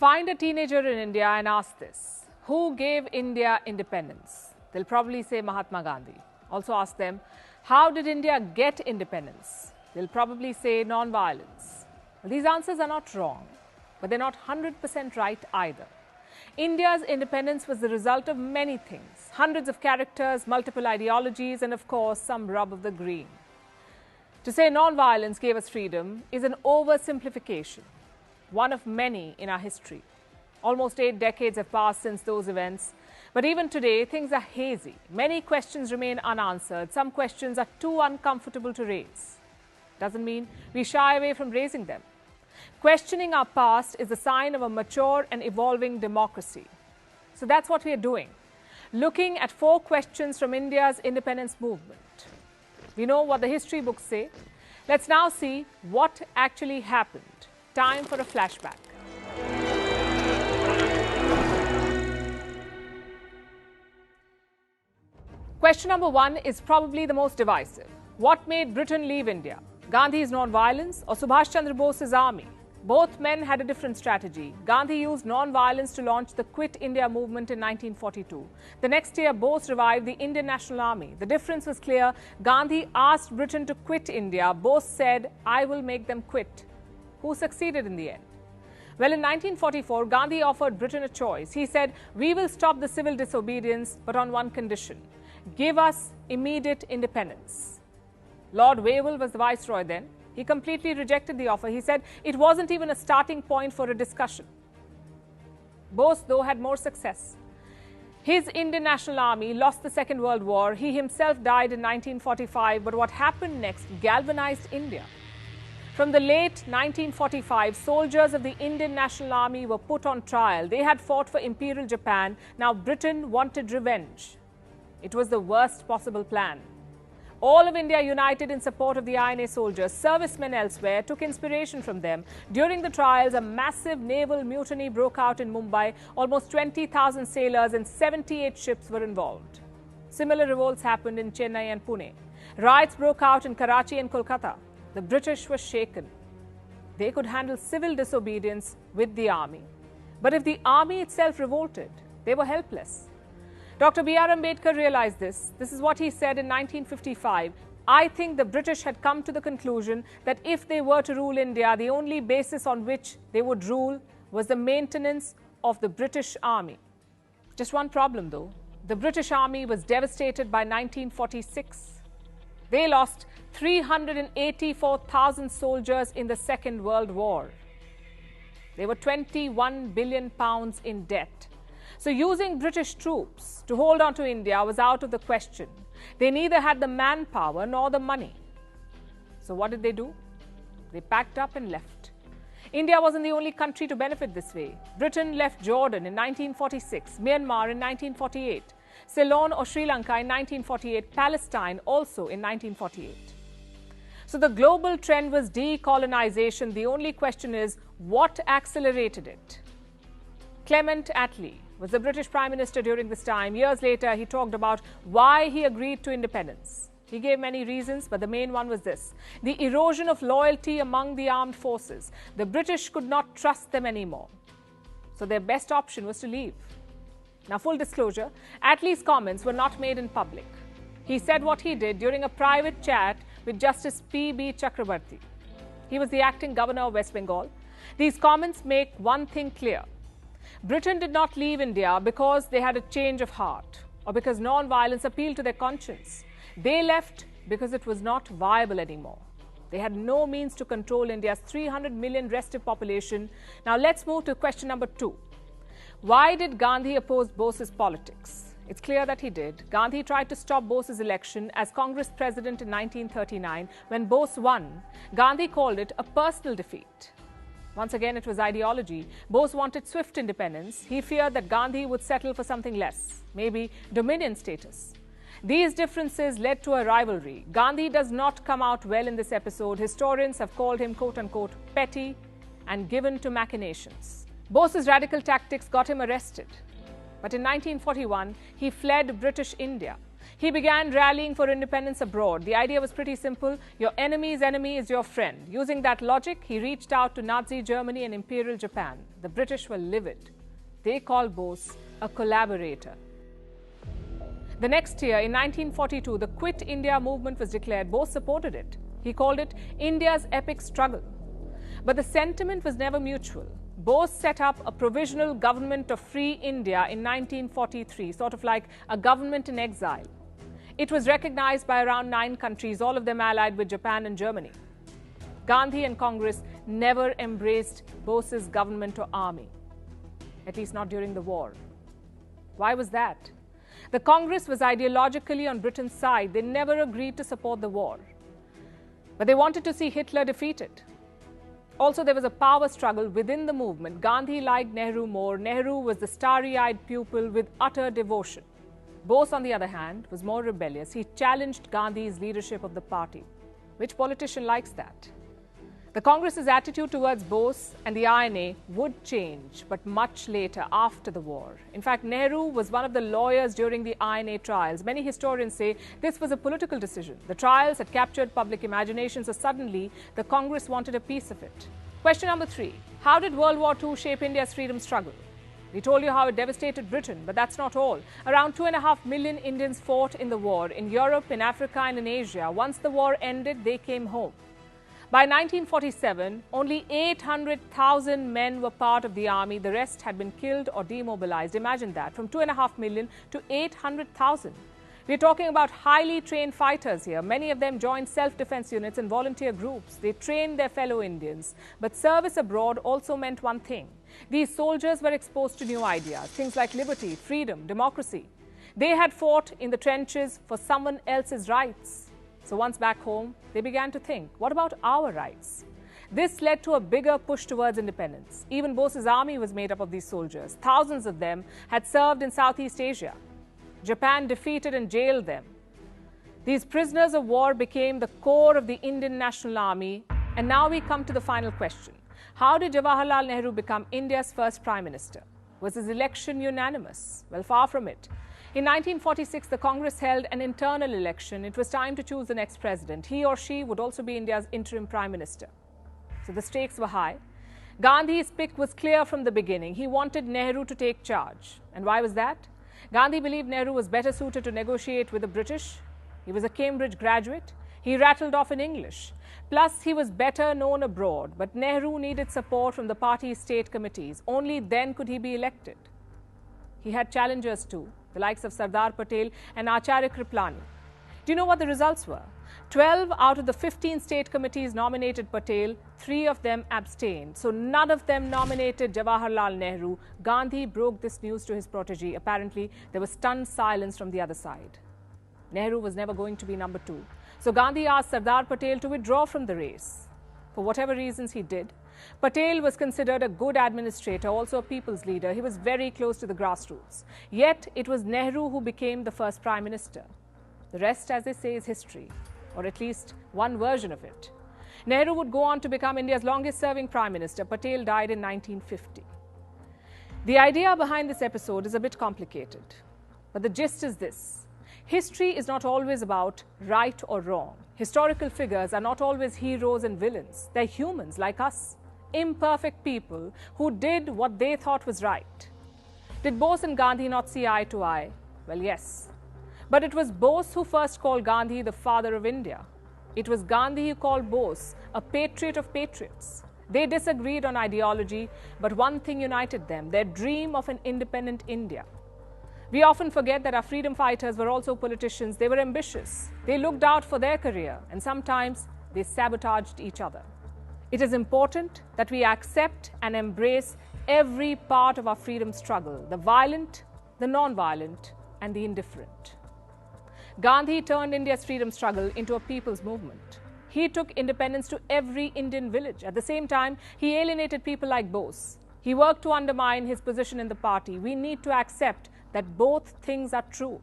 Find a teenager in India and ask this: who gave India independence? They'll probably say Mahatma Gandhi. Also ask them, how did India get independence? They'll probably say non-violence. Well, these answers are not wrong, but they're not 100% right either. India's independence was the result of many things: hundreds of characters, multiple ideologies, and of course, some rub of the green. To say non-violence gave us freedom is an oversimplification, one of many in our history. Almost 8 decades have passed since those events, but even today, things are hazy. Many questions remain unanswered. Some questions are too uncomfortable to raise. Doesn't mean we shy away from raising them. Questioning our past is a sign of a mature and evolving democracy. So that's what we are doing, looking at 4 questions from India's independence movement. We know what the history books say. Let's now see what actually happened. Time for a flashback. Question number 1 is probably the most divisive. What made Britain leave India? Gandhi's non-violence or Subhash Chandra Bose's army? Both men had a different strategy. Gandhi used non-violence to launch the Quit India movement in 1942. The next year, Bose revived the Indian National Army. The difference was clear. Gandhi asked Britain to quit India. Bose said, "I will make them quit." Who succeeded in the end? Well, in 1944, Gandhi offered Britain a choice. He said, "We will stop the civil disobedience, but on one condition: give us immediate independence." Lord Wavell was the viceroy then. He completely rejected the offer. He said it wasn't even a starting point for a discussion. Bose, though, had more success. His Indian National Army lost the Second World War. He himself died in 1945. But what happened next galvanized India. From the late 1945, soldiers of the Indian National Army were put on trial. They had fought for Imperial Japan. Now Britain wanted revenge. It was the worst possible plan. All of India united in support of the INA soldiers. Servicemen elsewhere took inspiration from them. During the trials, a massive naval mutiny broke out in Mumbai. Almost 20,000 sailors and 78 ships were involved. Similar revolts happened in Chennai and Pune. Riots broke out in Karachi and Kolkata. The British were shaken. They could handle civil disobedience with the army. But if the army itself revolted, they were helpless. Dr. B.R. Ambedkar realized this. This is what he said in 1955. "I think the British had come to the conclusion that if they were to rule India, the only basis on which they would rule was the maintenance of the British army." Just one problem, though. The British army was devastated by 1946. They lost 384,000 soldiers in the Second World War. They were £21 billion in debt. So using British troops to hold on to India was out of the question. They neither had the manpower nor the money. So what did they do? They packed up and left. India wasn't the only country to benefit this way. Britain left Jordan in 1946, Myanmar in 1948, Ceylon or Sri Lanka in 1948, Palestine also in 1948. So the global trend was decolonization. The only question is, what accelerated it? Clement Attlee was the British Prime Minister during this time. Years later, he talked about why he agreed to independence. He gave many reasons, but the main one was this: the erosion of loyalty among the armed forces. The British could not trust them anymore. So their best option was to leave. Now, full disclosure, Attlee's comments were not made in public. He said what he did during a private chat with Justice P.B. Chakrabarti. He was the acting governor of West Bengal. These comments make one thing clear. Britain did not leave India because they had a change of heart or because non-violence appealed to their conscience. They left because it was not viable anymore. They had no means to control India's 300 million restive population. Now let's move to question number 2. Why did Gandhi oppose Bose's politics? It's clear that he did. Gandhi tried to stop Bose's election as Congress president in 1939. When Bose won, Gandhi called it a personal defeat. Once again, it was ideology. Bose wanted swift independence. He feared that Gandhi would settle for something less, maybe dominion status. These differences led to a rivalry. Gandhi does not come out well in this episode. Historians have called him, quote-unquote, petty and given to machinations. Bose's radical tactics got him arrested. But in 1941, he fled British India. He began rallying for independence abroad. The idea was pretty simple. Your enemy's enemy is your friend. Using that logic, he reached out to Nazi Germany and Imperial Japan. The British were livid. They called Bose a collaborator. The next year, in 1942, the Quit India movement was declared. Bose supported it. He called it India's epic struggle. But the sentiment was never mutual. Bose set up a provisional government of free India in 1943, sort of like a government in exile. It was recognized by around 9 countries, all of them allied with Japan and Germany. Gandhi and Congress never embraced Bose's government or army, at least not during the war. Why was that? The Congress was ideologically on Britain's side. They never agreed to support the war. But they wanted to see Hitler defeated. Also, there was a power struggle within the movement. Gandhi liked Nehru more. Nehru was the starry-eyed pupil with utter devotion. Bose, on the other hand, was more rebellious. He challenged Gandhi's leadership of the party. Which politician likes that? The Congress's attitude towards Bose and the INA would change, but much later, after the war. In fact, Nehru was one of the lawyers during the INA trials. Many historians say this was a political decision. The trials had captured public imagination, so suddenly the Congress wanted a piece of it. Question number 3. How did World War II shape India's freedom struggle? We told you how it devastated Britain, but that's not all. Around 2.5 million Indians fought in the war, in Europe, in Africa, and in Asia. Once the war ended, they came home. By 1947, only 800,000 men were part of the army. The rest had been killed or demobilized. Imagine that, from 2.5 million to 800,000. We're talking about highly trained fighters here. Many of them joined self-defense units and volunteer groups. They trained their fellow Indians. But service abroad also meant one thing. These soldiers were exposed to new ideas, things like liberty, freedom, democracy. They had fought in the trenches for someone else's rights. So once back home, they began to think, what about our rights? This led to a bigger push towards independence. Even Bose's army was made up of these soldiers. Thousands of them had served in Southeast Asia. Japan defeated and jailed them. These prisoners of war became the core of the Indian National Army. And now we come to the final question. How did Jawaharlal Nehru become India's first Prime Minister? Was his election unanimous? Well, far from it. In 1946, the Congress held an internal election. It was time to choose the next president. He or she would also be India's interim Prime Minister. So the stakes were high. Gandhi's pick was clear from the beginning. He wanted Nehru to take charge. And why was that? Gandhi believed Nehru was better suited to negotiate with the British. He was a Cambridge graduate. He rattled off in English. Plus, he was better known abroad. But Nehru needed support from the party's state committees. Only then could he be elected. He had challengers too, the likes of Sardar Patel and Acharya Kripalani. Do you know what the results were? 12 out of the 15 state committees nominated Patel, 3 of them abstained. So none of them nominated Jawaharlal Nehru. Gandhi broke this news to his protege. Apparently, there was stunned silence from the other side. Nehru was never going to be number 2. So Gandhi asked Sardar Patel to withdraw from the race. For whatever reasons he did. Patel was considered a good administrator, also a people's leader. He was very close to the grassroots. Yet, it was Nehru who became the first Prime Minister. The rest, as they say, is history, or at least one version of it. Nehru would go on to become India's longest-serving Prime Minister. Patel died in 1950. The idea behind this episode is a bit complicated, but the gist is this. History is not always about right or wrong. Historical figures are not always heroes and villains. They're humans like us, imperfect people who did what they thought was right. Did Bose and Gandhi not see eye to eye? Well, yes. But it was Bose who first called Gandhi the father of India. It was Gandhi who called Bose a patriot of patriots. They disagreed on ideology, but one thing united them, their dream of an independent India. We often forget that our freedom fighters were also politicians. They were ambitious. They looked out for their career, and sometimes they sabotaged each other. It is important that we accept and embrace every part of our freedom struggle, the violent, the non-violent, and the indifferent. Gandhi turned India's freedom struggle into a people's movement. He took independence to every Indian village. At the same time, he alienated people like Bose. He worked to undermine his position in the party. We need to accept that both things are true.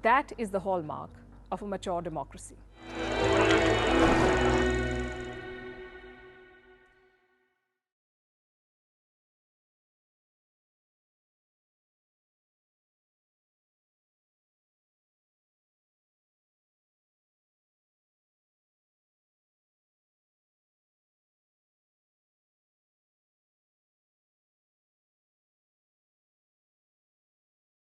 That is the hallmark of a mature democracy.